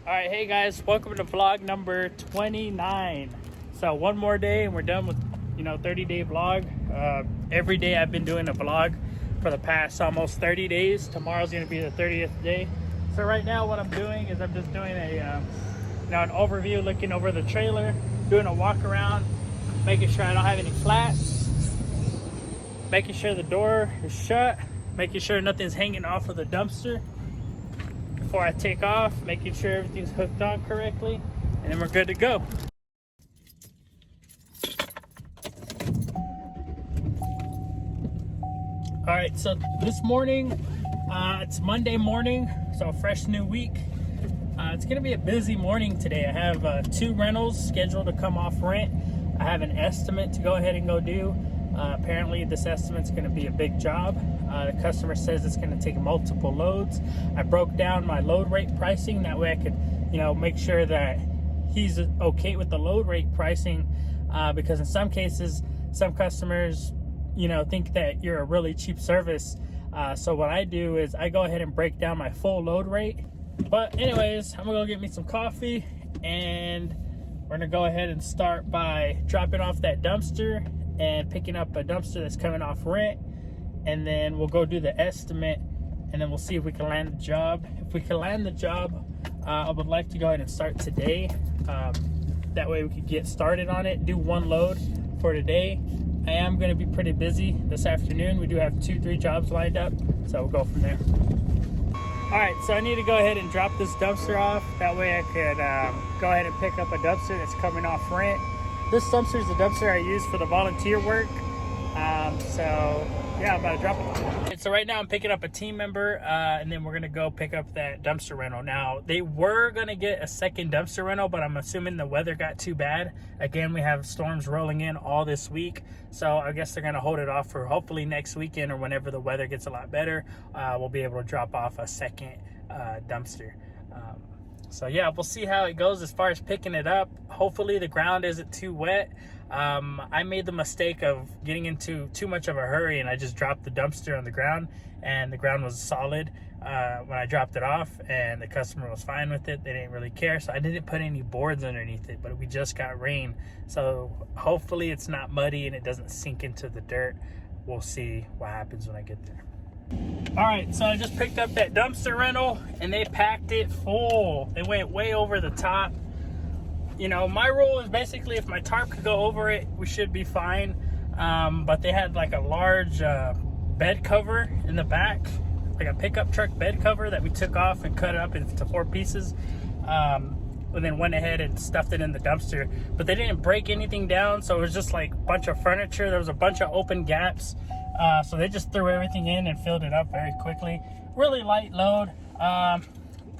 All right, hey guys, welcome to vlog number 29. So one more day and we're done with 30-day vlog. Every day I've been doing a vlog for the past almost 30 days. Tomorrow's gonna be the 30th day. So right now what I'm doing is I'm just doing an overview, looking over the trailer, doing a walk around, making sure I don't have any flats, making sure the door is shut, making sure nothing's hanging off of the dumpster before I take off, making sure everything's hooked on correctly, and then we're good to go. All right, so this morning, it's Monday morning, so a fresh new week. It's gonna be a busy morning today. I have 2 rentals scheduled to come off rent. I have an estimate to go ahead and go do. Apparently this estimate's going to be a big job. The customer says it's going to take multiple loads. I broke down my load rate pricing, that way I could make sure that he's okay with the load rate pricing, because in some cases some customers think that you're a really cheap service. So what I do is I go ahead and break down my full load rate. But anyways, I'm gonna go get me some coffee, and we're gonna go ahead and start by dropping off that dumpster and picking up a dumpster that's coming off rent, and then we'll go do the estimate, and then we'll see if we can land the job. If we can land the job, I would like to go ahead and start today. That way we could get started on it, do 1 load for today. I am going to be pretty busy this afternoon. We do have 2-3 jobs lined up, so we'll go from there. All right, so I need to go ahead and drop this dumpster off. That way I could go ahead and pick up a dumpster that's coming off rent. This dumpster is the dumpster I use for the volunteer work. So yeah, I'm about to drop it. So right now I'm picking up a team member, and then we're gonna go pick up that dumpster rental. Now, they were gonna get a second dumpster rental, but I'm assuming the weather got too bad. Again, we have storms rolling in all this week, so I guess they're gonna hold it off for hopefully next weekend, or whenever the weather gets a lot better, we'll be able to drop off a second dumpster. So yeah, we'll see how it goes as far as picking it up. Hopefully the ground isn't too wet. I made the mistake of getting into too much of a hurry, and I just dropped the dumpster on the ground, and the ground was solid when I dropped it off, and the customer was fine with it. They didn't really care, so I didn't put any boards underneath it, but we just got rain, so hopefully it's not muddy and it doesn't sink into the dirt. We'll see what happens when I get there. All right, so I just picked up that dumpster rental, and they packed it full. They went way over the top. My rule is basically if my tarp could go over it, we should be fine. But they had like a large bed cover in the back, like a pickup truck bed cover that we took off and cut it up into 4 pieces. And then went ahead and stuffed it in the dumpster. But they didn't break anything down, so it was just like a bunch of furniture. There was a bunch of open gaps. So they just threw everything in and filled it up very quickly. Really light load.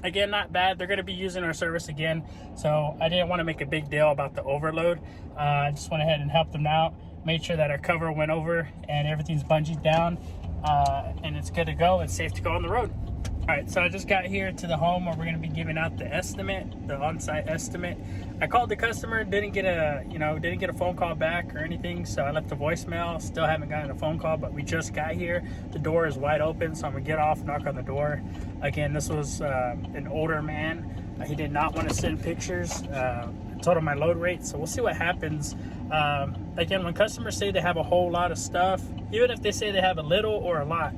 Again, not bad. They're going to be using our service again, so I didn't want to make a big deal about the overload. I just went ahead and helped them out, made sure that our cover went over and everything's bungeed down, and it's good to go. It's safe to go on the road. All right, so I just got here to the home where we're going to be giving out the estimate, the on-site estimate. I called the customer, didn't get a phone call back or anything, so I left a voicemail. Still haven't gotten a phone call, but we just got here. The door is wide open, so I'm gonna get off, knock on the door. Again, this was an older man. He did not want to send pictures. Told him my load rate, so we'll see what happens. Again, when customers say they have a whole lot of stuff, even if they say they have a little or a lot,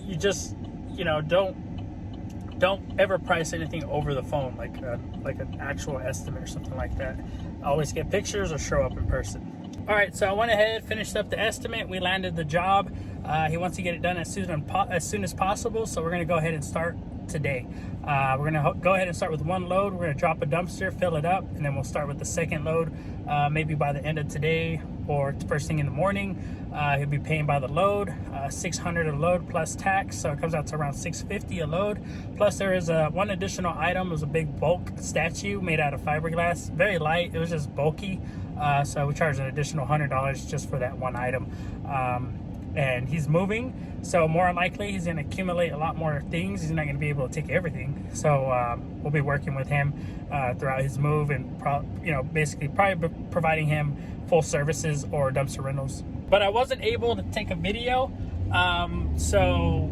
you just don't ever price anything over the phone, like an actual estimate or something like that. Always get pictures or show up in person. All right, so I went ahead, finished up the estimate. We landed the job. He wants to get it done as soon as possible, so we're gonna go ahead and start today. We're gonna go ahead and start with 1 load. We're gonna drop a dumpster, fill it up, and then we'll start with the second load, maybe by the end of today or first thing in the morning. He'll be paying by the load, $600 a load plus tax, so it comes out to around $650 a load. Plus there is one additional item. It was a big bulk statue made out of fiberglass, very light. It was just bulky, so we charged an additional $100 just for that one item. And he's moving, so more likely he's going to accumulate a lot more things. He's not going to be able to take everything, so we'll be working with him throughout his move, and basically probably providing him full services or dumpster rentals. But I wasn't able to take a video, so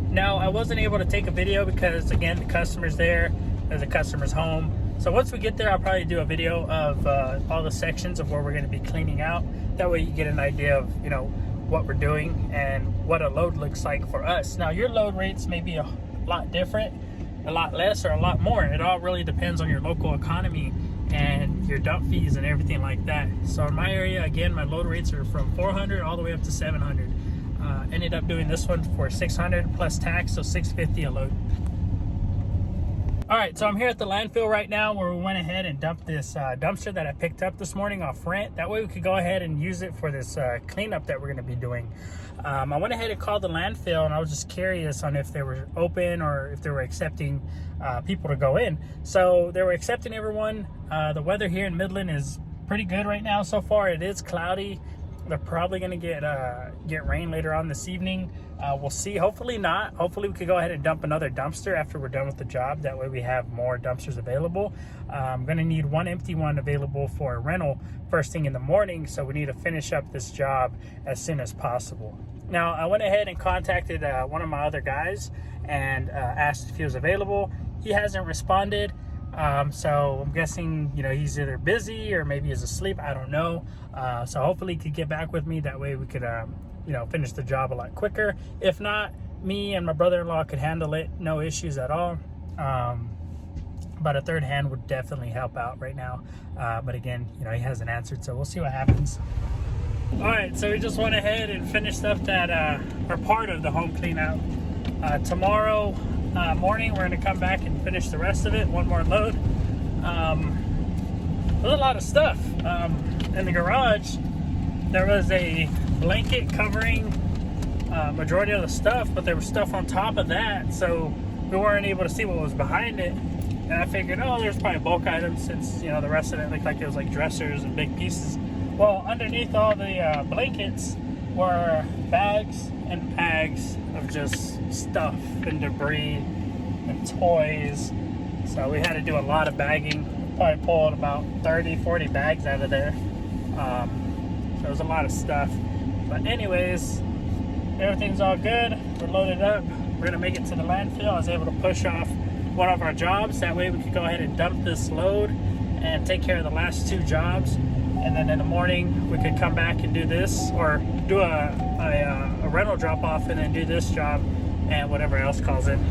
no, I wasn't able to take a video because again the customer's there. as a customer's home. So once we get there, I'll probably do a video of all the sections of where we're going to be cleaning out. That way you get an idea of, you know, what we're doing and what a load looks like for us. Now your load rates may be a lot different, a lot less, or a lot more. It all really depends on your local economy and your dump fees and everything like that. So in my area, again, my load rates are from 400 all the way up to 700. Ended up doing this one for 600 plus tax, so 650 a load. All right, so I'm here at the landfill right now where we went ahead and dumped this dumpster that I picked up this morning off rent. That way we could go ahead and use it for this cleanup that we're gonna be doing. I went ahead and called the landfill, and I was just curious on if they were open or if they were accepting people to go in. So they were accepting everyone. The weather here in Midland is pretty good right now so far. It is cloudy. They're probably gonna get rain later on this evening. We'll see. Hopefully not. Hopefully we could go ahead and dump another dumpster after we're done with the job. That way we have more dumpsters available. I'm gonna need one empty one available for a rental first thing in the morning, so we need to finish up this job as soon as possible. Now, I went ahead and contacted one of my other guys and asked if he was available. He hasn't responded. So I'm guessing, you know, he's either busy or maybe he's asleep. I don't know. So hopefully he could get back with me. That way we could, you know, finish the job a lot quicker. If not, me and my brother-in-law could handle it. No issues at all. But a third hand would definitely help out right now. But again, you know, he hasn't answered, so we'll see what happens. All right, so we just went ahead and finished up that, or part of the home clean out. Tomorrow morning, we're gonna come back and finish the rest of it, one more load. There's a lot of stuff. In the garage, there was a blanket covering majority of the stuff, but there was stuff on top of that, so we weren't able to see what was behind it. And I figured, oh, there's probably bulk items, since, you know, the rest of it looked like it was like dressers and big pieces. Well, underneath all the blankets were bags and bags of just stuff and debris and toys. So we had to do a lot of bagging. We probably pulled about 30-40 bags out of there. So it was a lot of stuff. But anyways, everything's all good. We're loaded up. We're gonna make it to the landfill. I was able to push off one of our jobs. That way we could go ahead and dump this load and take care of the last two jobs. And then in the morning we could come back and do this, or do a rental drop off and then do this job and whatever else calls in.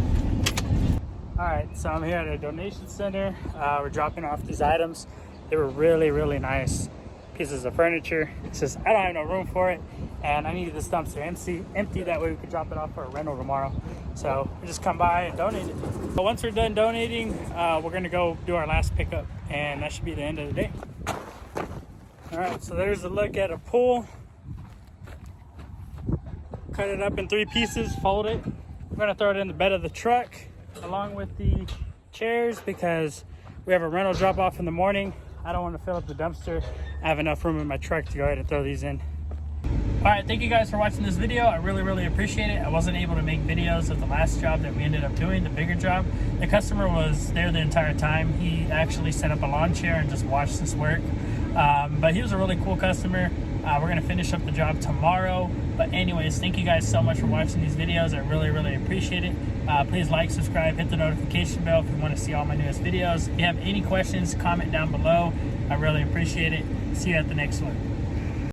All right, so I'm here at a donation center. We're dropping off these items. They were really, really nice pieces of furniture. It's just, I don't have no room for it, and I needed this dumpster empty. That way we could drop it off for a rental tomorrow. So we just come by and donate it. But once we're done donating, we're gonna go do our last pickup, and that should be the end of the day. All right, so there's a look at a pool. Cut it up in 3 pieces, fold it. We're gonna throw it in the bed of the truck along with the chairs, because we have a rental drop off in the morning. I don't want to fill up the dumpster. I have enough room in my truck to go ahead and throw these in. All right, thank you guys for watching this video. I really, really appreciate it. I wasn't able to make videos of the last job that we ended up doing, the bigger job. The customer was there the entire time. He actually set up a lawn chair and just watched this work. But he was a really cool customer. We're gonna finish up the job tomorrow. But anyways, thank you guys so much for watching these videos. I really, really appreciate it. Please like, subscribe, hit the notification bell if you want to see all my newest videos. If you have any questions, comment down below. I really appreciate it. See you at the next one.